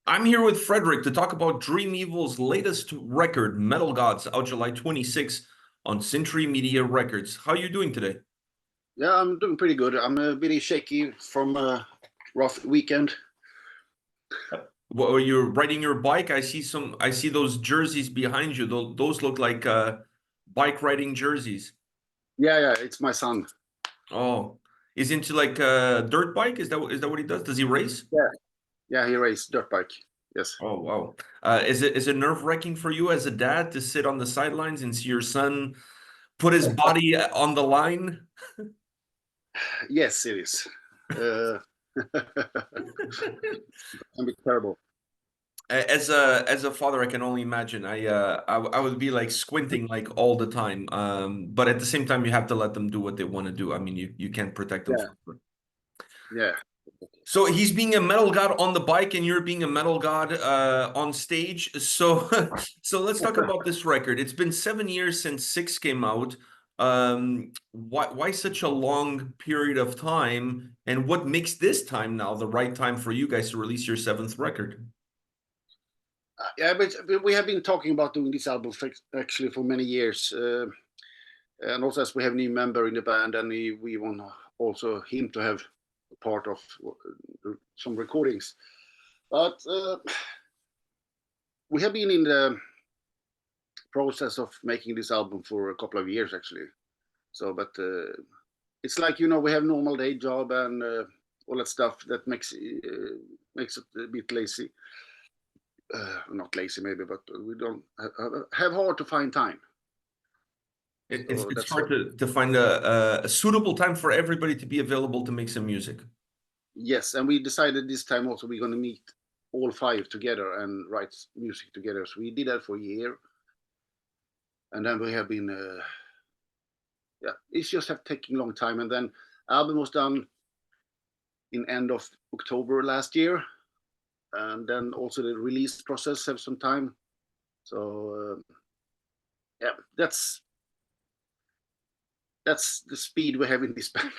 I'm here with Fredrik to talk about Dream Evil's latest record, Metal Gods, out July 26 on Century Media Records. How are you doing today? Yeah, I'm doing pretty good. I'm a bit shaky from a rough weekend. Well, you're riding your bike. I see those jerseys behind you. Those look like bike riding jerseys. Yeah, it's my son. Oh, is into like dirt bike? Is that what he does? Does he race? Yeah, he races dirt bike. Yes. Oh, wow. Is it nerve-wracking for you as a dad to sit on the sidelines and see your son put his body on the line? Yes, it is. Can be terrible. As a father, I can only imagine. I would be like squinting like all the time. But at the same time, you have to let them do what they want to do. I mean, you can't protect them Yeah, from. yeah. So he's being a metal god on the bike, and you're being a metal god on stage. So so let's talk about this record. It's been 7 years since Six came out. Why such a long period of time? And what makes this time now the right time for you guys to release your seventh record? Yeah, but we have been talking about doing this album actually for many years. And also, as we have a new member in the band, and we want also him to have a part of some recordings. But we have been in the process of making this album for a couple of years actually. So, but it's like we have normal day job and all that stuff that makes it a bit lazy. Not lazy maybe, but we don't have hard to find time. It's So it's that's hard to find a suitable time for everybody to be available to make some music. yes, and we decided this time also we're going to meet all five together and write music together. So we did that for a year, and then we have been yeah, it's just have taken a long time. And then album was done in end of October last year, and then also the release process have some time. So yeah, that's the speed we have in this band.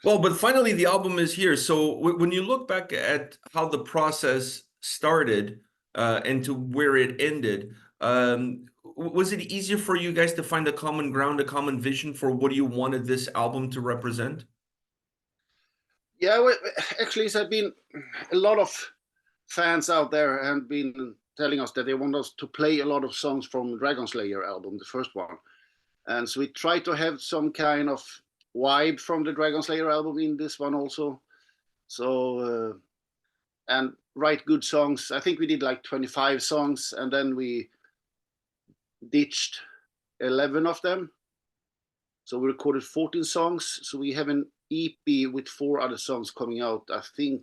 Well, but finally the album is here. So when you look back at how the process started and to where it ended, was it easier for you guys to find a common ground, a common vision for what you wanted this album to represent? Yeah, well, actually, there have been a lot of fans out there and been telling us that they want us to play a lot of songs from Dragon Slayer album, the first one. And so we try to have some kind of vibe from the Dragon Slayer album in this one also. So and write good songs. I think we did like 25 songs, and then we ditched 11 of them. So we recorded 14 songs. So we have an EP with 4 other songs coming out, I think,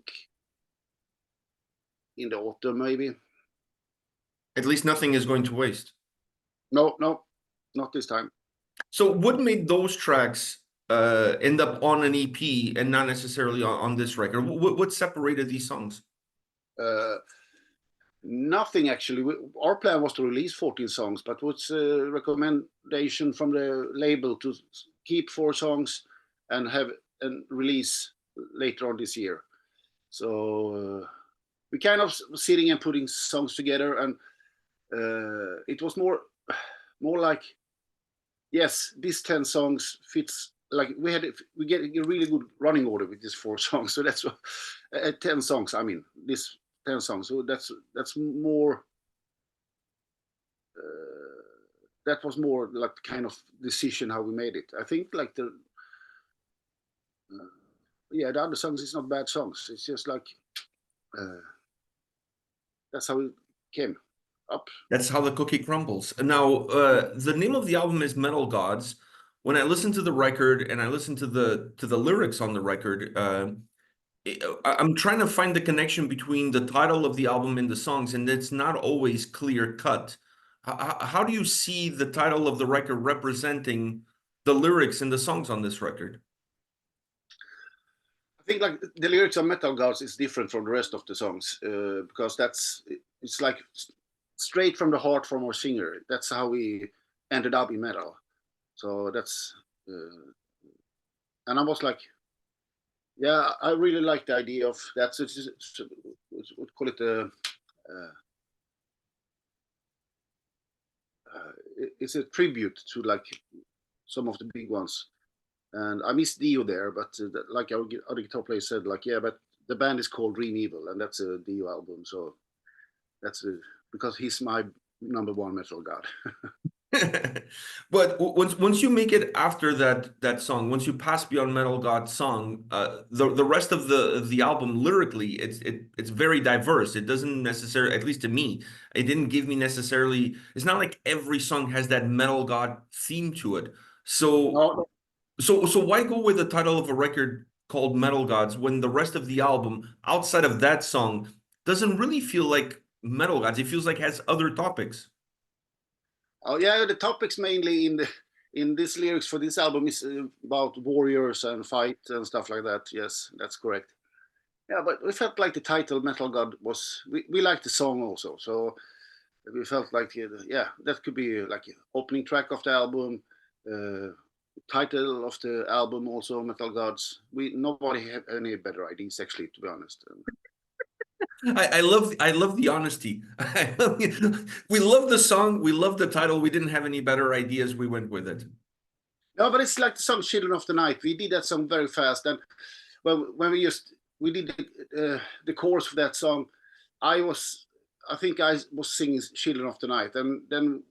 in the autumn maybe. At least nothing is going to waste. No, not this time. So what made those tracks end up on an EP and not necessarily on this record? What separated these songs? Uh, Nothing actually. Our plan was to release 14 songs, but what's a recommendation from the label to keep 4 songs and have a release later on this year. So we kind of sitting and putting songs together, and it was more like, yes, these 10 songs fits. Like we get a really good running order with these 4 songs. So that's 10 songs. I mean, this 10 songs. So that's more. That was more like kind of decision how we made it. I think like the yeah, the other songs is not bad songs. It's just like that's how it came up. That's how the cookie crumbles. Now, the name of the album is Metal Gods. When I listen to the record and I listen to the lyrics on the record, I'm trying to find the connection between the title of the album and the songs, and it's not always clear cut. How do you see the title of the record representing the lyrics and the songs on this record? I think like the lyrics of Metal Gods is different from the rest of the songs because it's like straight from the heart from our singer. That's how we ended up in metal. So that's and I was like, Yeah, I really like the idea of that. So we'd call it it's a tribute to like some of the big ones. And I miss Dio there, but like our other guitar player said, like, yeah, but the band is called Dream Evil, and that's a Dio album. So that's because he's my number one metal god. But once you make it after that song, once you pass beyond Metal God song, the rest of the album lyrically, it's very diverse. It doesn't necessarily, at least to me, it didn't give me necessarily. It's not like every song has that Metal God theme to it. So No, so why go with the title of a record called Metal Gods when the rest of the album, outside of that song, doesn't really feel like Metal Gods? It feels like it has other topics. oh yeah, the topics mainly in this lyrics for this album is about warriors and fight and stuff like that. Yes, that's correct. Yeah, but we felt like the title Metal God was we liked the song also, so we felt like yeah, that could be like opening track of the album, uh, title of the album also Metal Gods. We nobody had any better ideas actually, to be honest. I love the honesty. We love the song, we love the title. We didn't have any better ideas. We went with it. No, but it's like the song "Children of the Night." We did that song very fast, and when we did the chorus for that song, I was I think I was singing "Children of the Night," and then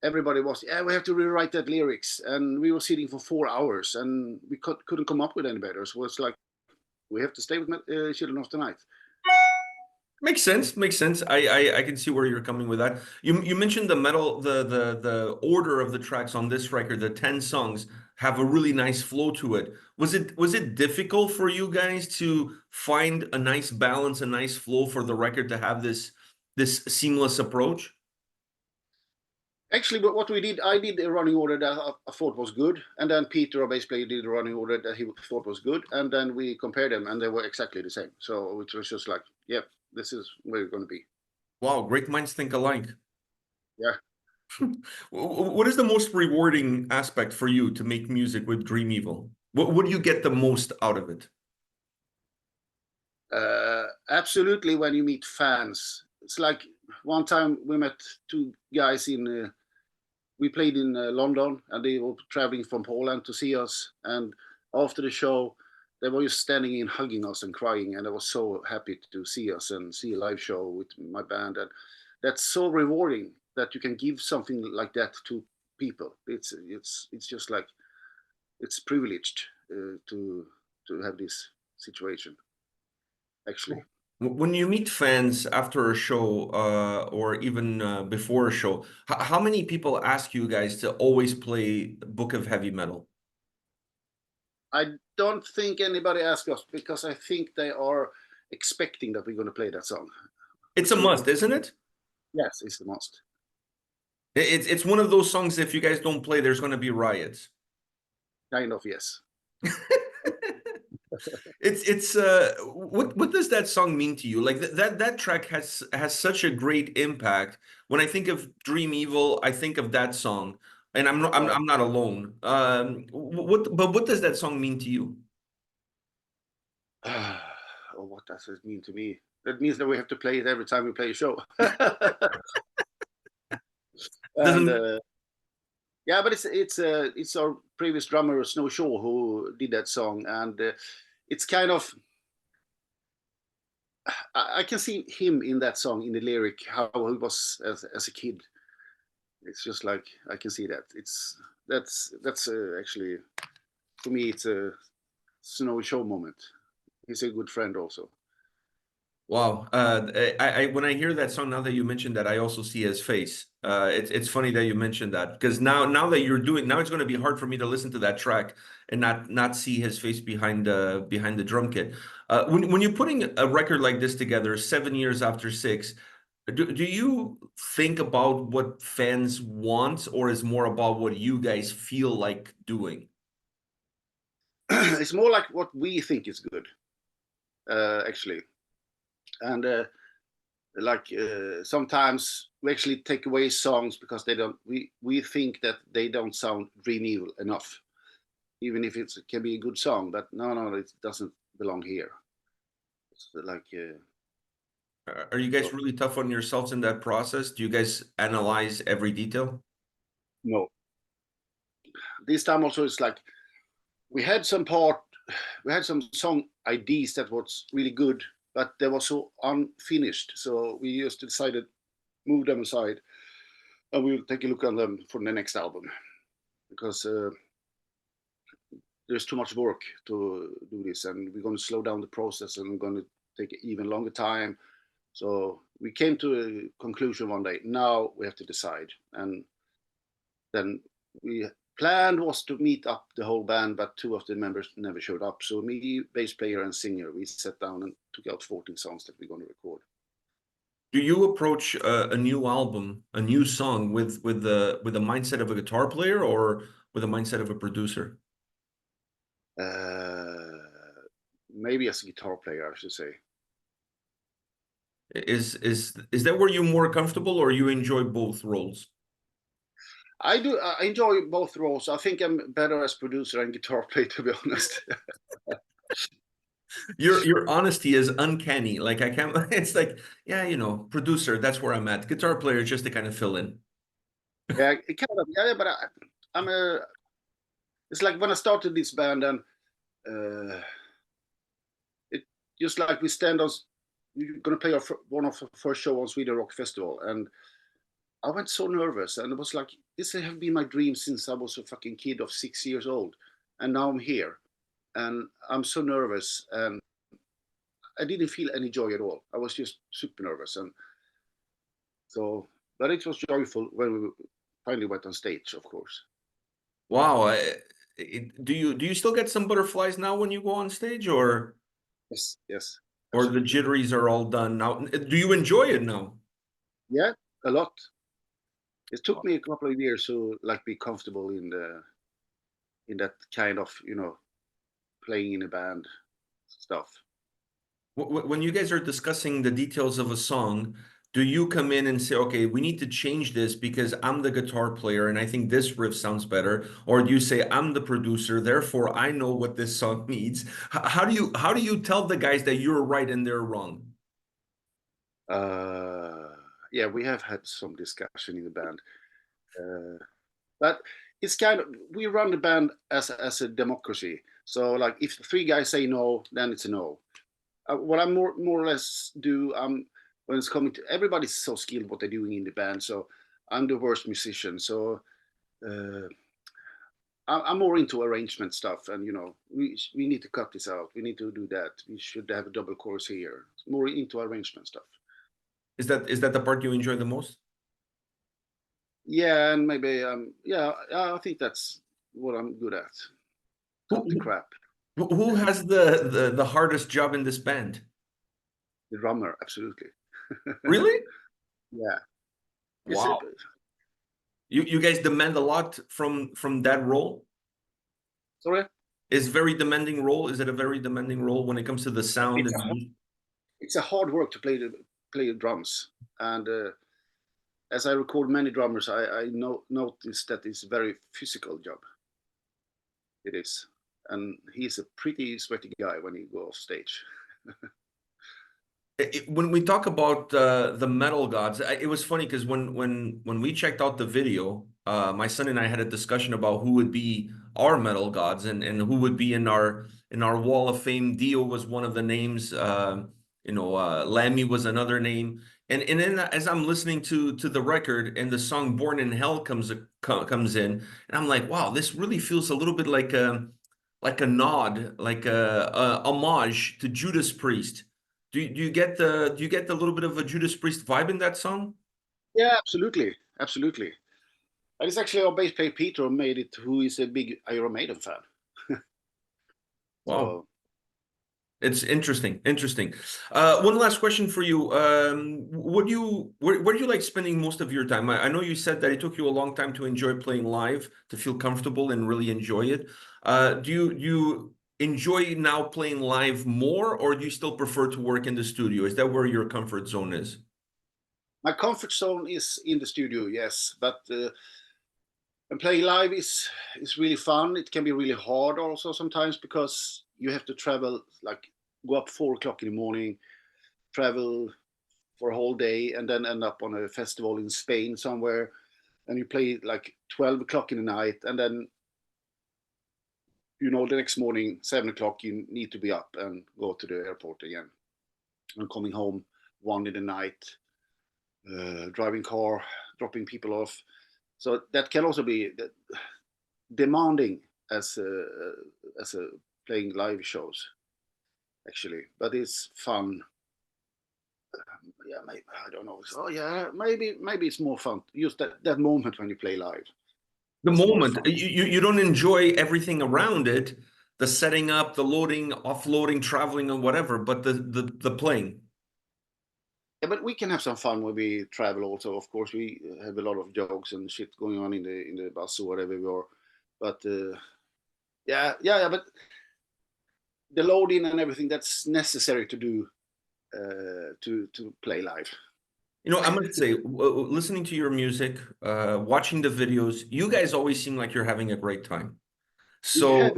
everybody was, yeah, we have to rewrite that lyrics, and we were sitting for 4 hours, and we couldn't come up with any better. So it's like we have to stay with "Children of the Night." Makes sense. Makes sense. I can see where you're coming with that. You mentioned the metal, the order of the tracks on this record. The 10 songs have a really nice flow to it. Was it difficult for you guys to find a nice balance, a nice flow for the record to have this seamless approach? Actually, but what we did, I did a running order that I thought was good, and then Peter, our bass player, did a running order that he thought was good, and then we compared them, and they were exactly the same. So it was just like, yep, this is where we're going to be. Wow, great minds think alike. Yeah. What is the most rewarding aspect for you to make music with Dream Evil? What do you get the most out of it? Absolutely, when you meet fans, it's like one time we met two guys we played in London, and they were traveling from Poland to see us. And after the show, they were just standing in, hugging us and crying. And I was so happy to see us and see a live show with my band. And that's so rewarding that you can give something like that to people. It's just like it's privileged to have this situation. Actually, When you meet fans after a show, or even before a show, how many people ask you guys to always play Book of Heavy Metal? I don't think anybody asked us because I think they are expecting that we're going to play that song. For It's a sure. must, isn't it? Yes, it's the must. It's one of those songs, if you guys don't play, there's going to be riots. Kind of, yes. It's what does that song mean to you? Like that track has such a great impact. When I think of Dream Evil, I think of that song, and I'm not alone. What does that song mean to you? Oh, what does it mean to me? That means that we have to play it every time we play a show. And Doesn't yeah, but it's our previous drummer Snow Shaw who did that song, and it's kind of I can see him in that song in the lyric how he was as a kid. It's just like I can see that. That's actually for me it's a Snow Shaw moment. He's a good friend also. Wow. I when I hear that song, now that you mentioned that, I also see his face. It's funny that you mentioned that because now that you're doing now, it's going to be hard for me to listen to that track and not see his face behind the drum kit. When you're putting a record like this together, 7 years after six, do you think about what fans want, or is more about what you guys feel like doing? It's more like what we think is good, actually, and sometimes we actually take away songs because they don't. We think that they don't sound dream evil enough. even if it can be a good song. But no, it doesn't belong here. It's like Are you guys really tough on yourselves in that process? Do you guys analyze every detail? no. This time also it's like we had some song ideas that was really good, but they were so unfinished. So we just decided move them aside, and we'll take a look at them for the next album because there's too much work to do this, and we're going to slow down the process, and we're going to take even longer time. So we came to a conclusion one day. Now we have to decide, and then we planned was to meet up the whole band, but two of the members never showed up. So me, bass player and singer, we sat down and took out 14 songs that we're going to record. Do you approach a new album, a new song with the mindset of a guitar player or with the mindset of a producer? Maybe as a guitar player, I should say. Is that where you're more comfortable, or you enjoy both roles? I do. I enjoy both roles. I think I'm better as producer and guitar player, to be honest. Your honesty is uncanny. Like I can't. It's like, yeah, producer. That's where I'm at. Guitar player, just to kind of fill in. Yeah, it kind of. Yeah, but I'm a. It's like when I started this band, and it just like we stand on. We're gonna play one of the first show on Sweden Rock Festival, and I went so nervous, and it was like this have been my dream since I was a fucking kid of 6 years old, and now I'm here, and I'm so nervous, and I didn't feel any joy at all. I was just super nervous, and so, but it was joyful when we finally went on stage, of course. Wow. Do you still get some butterflies now when you go on stage, or Yes, or the absolutely. jitteries are all done now? Do you enjoy it now? Yeah, a lot. It took me a couple of years to like be comfortable in that kind of playing in a band stuff. When you guys are discussing the details of a song, do you come in and say, okay, we need to change this because I'm the guitar player and I think this riff sounds better? Or do you say, I'm the producer, therefore I know what this song needs? How do you tell the guys that you're right and they're wrong? Yeah, we have had some discussion in the band, but it's kind of we run the band as a democracy. So like if three guys say no, then it's a no. What I more or less do, when it's coming to everybody's so skilled what they're doing in the band, so I'm the worst musician. So uh, I'm more into arrangement stuff, and we need to cut this out. We need to do that. We should have a double chorus here. More into arrangement stuff. Is that the part you enjoy the most? Yeah, and maybe yeah, I think that's what I'm good at. Cut the Who, crap. who has the hardest job in this band? The drummer, absolutely. Really? Yeah. It's a, Wow. You guys demand a lot from that role? sorry. Is very demanding role? Is it a very demanding role when it comes to the sound It's and a, it's a hard work to play the drums, and as I record many drummers, I notice that it's a very physical job. It is, and he's a pretty sweaty guy when he go off stage. when we talk about the metal gods, it was funny because when we checked out the video, my son and I had a discussion about who would be our metal gods and who would be in our wall of fame. Dio was one of the names. Lammy was another name. And then as I'm listening to the record and the song "Born in Hell" comes in, and I'm like, wow, this really feels a little bit like a nod, like a homage to Judas Priest. Do you get the little bit of a Judas Priest vibe in that song? Yeah, absolutely, absolutely. And it's actually our bass player Peter who made it, who is a big Iron Maiden fan. Wow. So It's interesting. Interesting. One last question for you. Where do you like spending most of your time? I know you said that it took you a long time to enjoy playing live, to feel comfortable and really enjoy it. Do you enjoy now playing live more, or do you still prefer to work in the studio? Is that where your comfort zone is? my comfort zone is in the studio, yes, but And playing live is really fun. It can be really hard also sometimes because you have to travel, like go up 4 o'clock in the morning, travel for a whole day, and then end up on a festival in Spain somewhere, and you play like 12 o'clock in the night, and then the next morning 7 o'clock you need to be up and go to the airport again, and coming home 1 in the night, driving car, dropping people off. So that can also be demanding as a playing live shows, actually, but it's fun. Yeah, maybe, I don't know. So yeah, maybe it's more fun. Just that moment when you play live. The That's more moment fun. you don't enjoy everything around it, the setting up, the loading, offloading, traveling, or whatever, but the playing. Yeah, but we can have some fun when we travel also. Of course, we have a lot of jokes and shit going on in the bus or whatever we are. But yeah. But the loading and everything that's necessary to do to play live. I must say, listening to your music, watching the videos, you guys always seem like you're having a great time. We So, have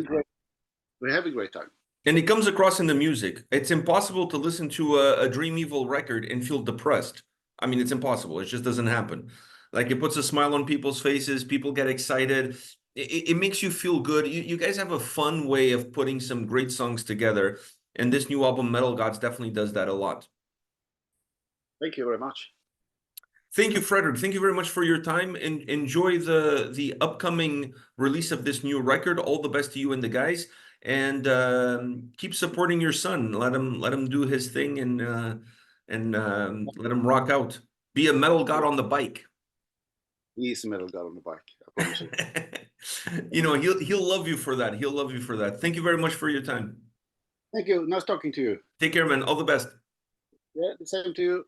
a great time. and it comes across in the music. It's impossible to listen to a Dream Evil record and feel depressed. I mean, it's impossible. It just doesn't happen. Like it puts a smile on people's faces. People get excited. It makes you feel good. You guys have a fun way of putting some great songs together. And this new album, Metal Gods, definitely does that a lot. Thank you very much. Thank you, Fredrik. Thank you very much for your time, and enjoy the upcoming release of this new record. All the best to you and the guys, and keep supporting your son. Let him do his thing, and let him rock out. Be a metal god on the bike. He's a metal guy on the bike. I promise you. He'll love you for that. He'll love you for that. Thank you very much for your time. Thank you. Nice talking to you. Take care, man. All the best. Yeah, the same to you.